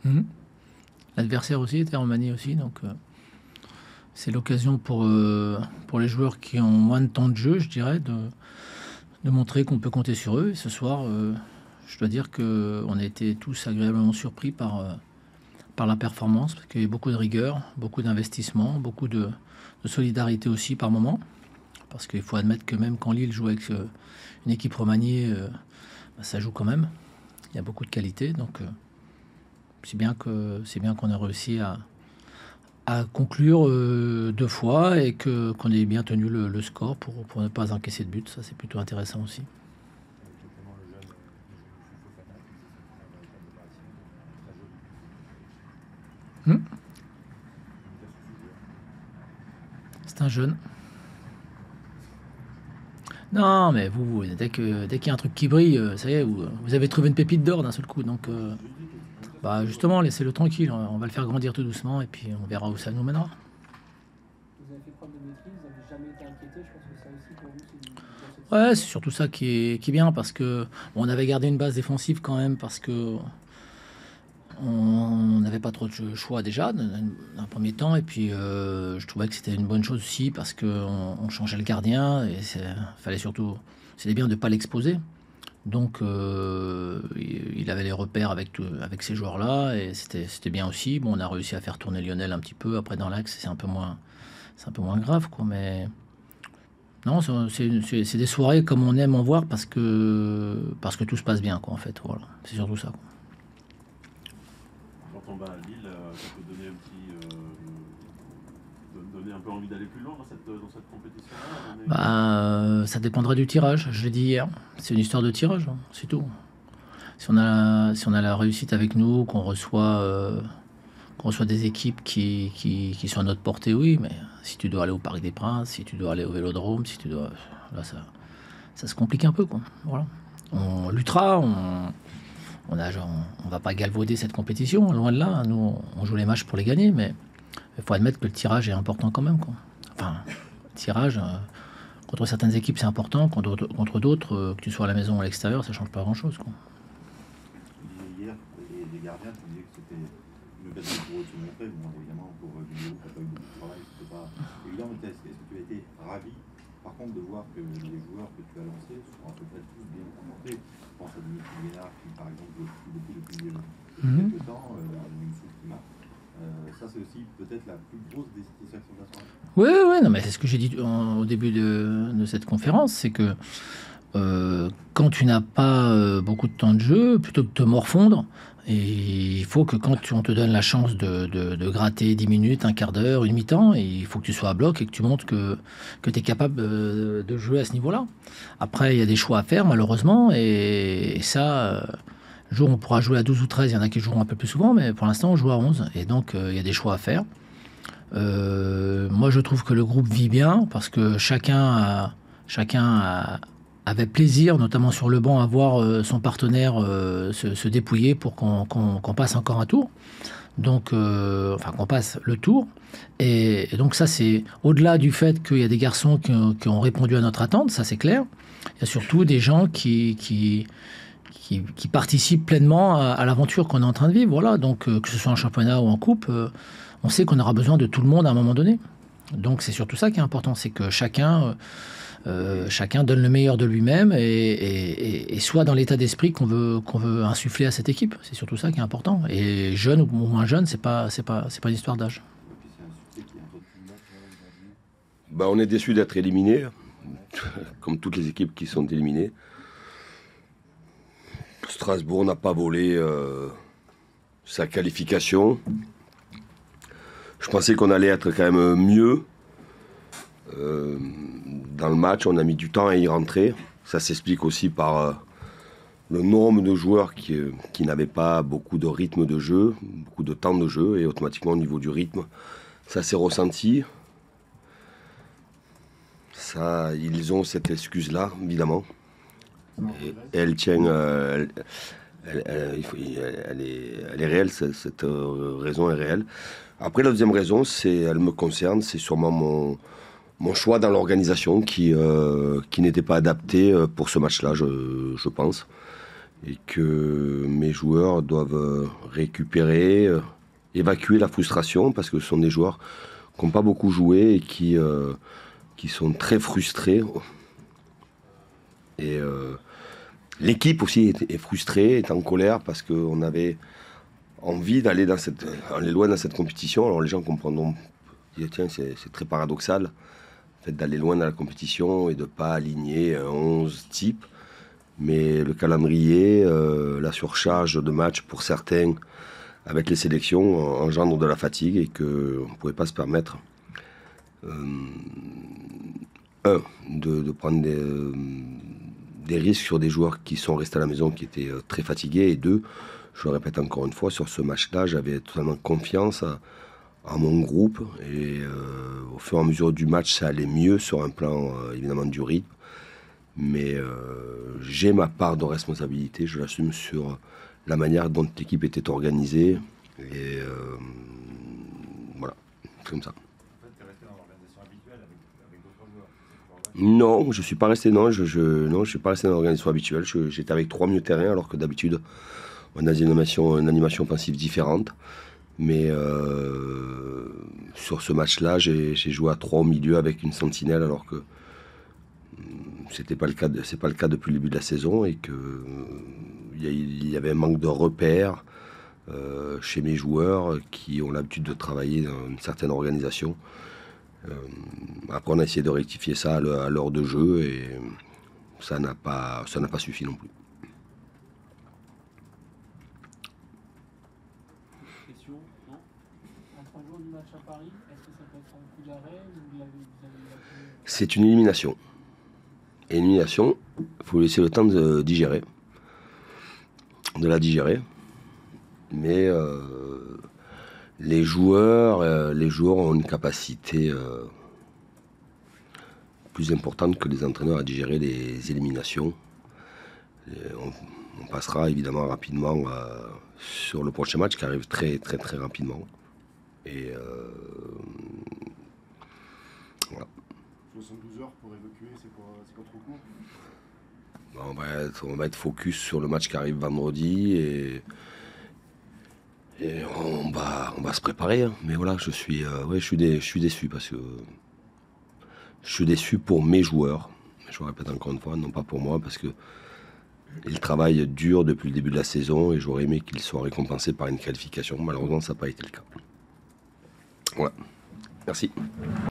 Mhm. L'adversaire aussi était en Roumanie aussi, donc c'est l'occasion pour les joueurs qui ont moins de temps de jeu, je dirais, de montrer qu'on peut compter sur eux. Et ce soir, je dois dire qu'on a été tous agréablement surpris par la performance, parce qu'il y a eu beaucoup de rigueur, beaucoup d'investissement, beaucoup de solidarité aussi par moment. Parce qu'il faut admettre que même quand Lille joue avec une équipe remaniée, ça joue quand même. Il y a beaucoup de qualité, donc c'est bien qu'on a réussi à conclure 2 fois et qu'on ait bien tenu le score pour ne pas encaisser de but. Ça, c'est plutôt intéressant aussi. Hmm. C'est un jeune. Non, mais dès qu'il y a un truc qui brille, ça y est, vous avez trouvé une pépite d'or d'un seul coup. Donc, bah justement, laissez-le tranquille. On va le faire grandir tout doucement et puis on verra où ça nous mènera. Vous avez fait preuve de maîtrise, vous n'avez jamais été inquiété. Je pense que ça aussi, pour vous, c'est une grosse Ouais, satisfaction. c'est surtout ça qui est bien parce que bon, on avait gardé une base défensive quand même parce que on n'avait pas trop de choix déjà dans un premier temps et puis je trouvais que c'était une bonne chose aussi parce qu'on changeait le gardien et fallait surtout, c'était bien de ne pas l'exposer. Donc il avait les repères avec ces joueurs-là et c'était bien aussi. Bon, on a réussi à faire tourner Lionel un petit peu. Après dans l'axe, c'est un peu moins grave quoi. Mais non, c'est des soirées comme on aime en voir parce que tout se passe bien quoi en fait. Voilà, c'est surtout ça, quoi. Quand on va à Lille, ça peut donner donner un peu envie d'aller plus loin dans cette compétition-là. Bah, ça dépendra du tirage. Je l'ai dit hier. C'est une histoire de tirage, hein, c'est tout. Si on a la réussite avec nous, qu'on reçoit des équipes qui sont à notre portée, oui, mais si tu dois aller au Parc des Princes, si tu dois aller au Vélodrome, si tu dois... Là, ça se complique un peu, quoi. Voilà. On luttera, on va pas galvauder cette compétition, loin de là. Nous, on joue les matchs pour les gagner, mais il faut admettre que le tirage est important quand même, quoi. Enfin, le tirage, contre certaines équipes, c'est important, contre d'autres, que tu sois à la maison ou à l'extérieur, ça change pas grand-chose, quoi. Hier, les gardiens qui disaient que c'était une occasion pour eux de se montrer. Bon, évidemment, pour Vidéo, qui n'a pas eu beaucoup de travail, c'était pas évident. Mais est-ce que tu as été ravi, par contre, de voir que les joueurs que tu as lancés sont à peu près tous bien comportés? Je pense à Dimitri Guénard, qui, par exemple, joue beaucoup depuis quelques temps, Youssouf qui marque. Ça, c'est aussi peut-être la plus grosse des satisfactions de la soirée. Oui, oui, non, mais c'est ce que j'ai dit au début de cette conférence, c'est que quand tu n'as pas beaucoup de temps de jeu, plutôt que de te morfondre, et il faut que quand on te donne la chance de gratter 10 minutes, un quart d'heure, une mi-temps, et il faut que tu sois à bloc et que tu montres que tu es capable de jouer à ce niveau-là. Après, il y a des choix à faire, malheureusement, et ça, le jour où on pourra jouer à 12 ou 13, il y en a qui joueront un peu plus souvent, mais pour l'instant, on joue à 11, et donc il y a des choix à faire. Moi, je trouve que le groupe vit bien parce que avait plaisir, notamment sur le banc, à voir son partenaire se dépouiller pour qu'on passe encore un tour. Donc, enfin, qu'on passe le tour. Et donc, ça, c'est au-delà du fait qu'il y a des garçons qui ont répondu à notre attente, ça, c'est clair. Il y a surtout des gens qui participent pleinement à l'aventure qu'on est en train de vivre. Voilà. Donc, que ce soit en championnat ou en coupe, on sait qu'on aura besoin de tout le monde à un moment donné. Donc c'est surtout ça qui est important, c'est que chacun donne le meilleur de lui-même et soit dans l'état d'esprit qu'on veut insuffler à cette équipe. C'est surtout ça qui est important. Et jeune ou moins jeune, c'est pas une histoire d'âge. Bah, on est déçus d'être éliminés, comme toutes les équipes qui sont éliminées. Strasbourg n'a pas volé sa qualification. Je pensais qu'on allait être quand même mieux dans le match. On a mis du temps à y rentrer. Ça s'explique aussi par le nombre de joueurs qui n'avaient pas beaucoup de rythme de jeu, beaucoup de temps de jeu. Et automatiquement, au niveau du rythme, ça s'est ressenti. Ça, ils ont cette excuse-là, évidemment. Et elle tient... elle est réelle, cette raison est réelle. Après, la deuxième raison, elle me concerne, c'est sûrement mon choix dans l'organisation qui n'était pas adapté pour ce match-là, je pense. et que mes joueurs doivent récupérer, évacuer la frustration, parce que ce sont des joueurs qui n'ont pas beaucoup joué et qui sont très frustrés. Et l'équipe aussi est frustrée, est en colère, parce qu'on avait envie d'aller loin dans cette compétition. Alors les gens comprendront, tiens, c'est très paradoxal, le fait d'aller loin dans la compétition et de ne pas aligner 11 types. Mais le calendrier, la surcharge de matchs pour certains avec les sélections engendre de la fatigue et qu'on ne pouvait pas se permettre de prendre des risques sur des joueurs qui sont restés à la maison, qui étaient très fatigués, et deux, je le répète encore une fois, sur ce match-là, j'avais totalement confiance à mon groupe, et au fur et à mesure du match, ça allait mieux sur un plan évidemment du rythme, mais j'ai ma part de responsabilité, je l'assume sur la manière dont l'équipe était organisée, et voilà, c'est comme ça. Non, je suis pas resté. Non, je suis pas resté dans l'organisation habituelle. J'étais avec 3 milieux de terrain, alors que d'habitude on a une animation offensive différente. Mais sur ce match-là, j'ai joué à 3 au milieu avec une sentinelle, alors que c'est pas le cas depuis le début de la saison, et que il y avait un manque de repères chez mes joueurs qui ont l'habitude de travailler dans une certaine organisation. Après, on a essayé de rectifier ça à l'heure de jeu, et ça n'a pas suffi non plus. Question? Non? À 3 jours du match à Paris, est-ce que ça peut être un coup d'arrêt ou vous avez C'est une élimination. Et élimination, il faut laisser le temps de la digérer. Mais les joueurs ont une capacité plus importante que les entraîneurs à digérer les éliminations. On passera évidemment rapidement sur le prochain match qui arrive très très très rapidement. Et voilà. 72 heures pour évacuer, c'est pas trop court? On va être focus sur le match qui arrive vendredi, et on va se préparer, hein. Mais voilà, je suis déçu, parce que je suis déçu pour mes joueurs. Je le répète encore une fois, non pas pour moi, parce que ils travaillent dur depuis le début de la saison, et j'aurais aimé qu'ils soient récompensés par une qualification. Malheureusement, ça n'a pas été le cas. Voilà. Merci.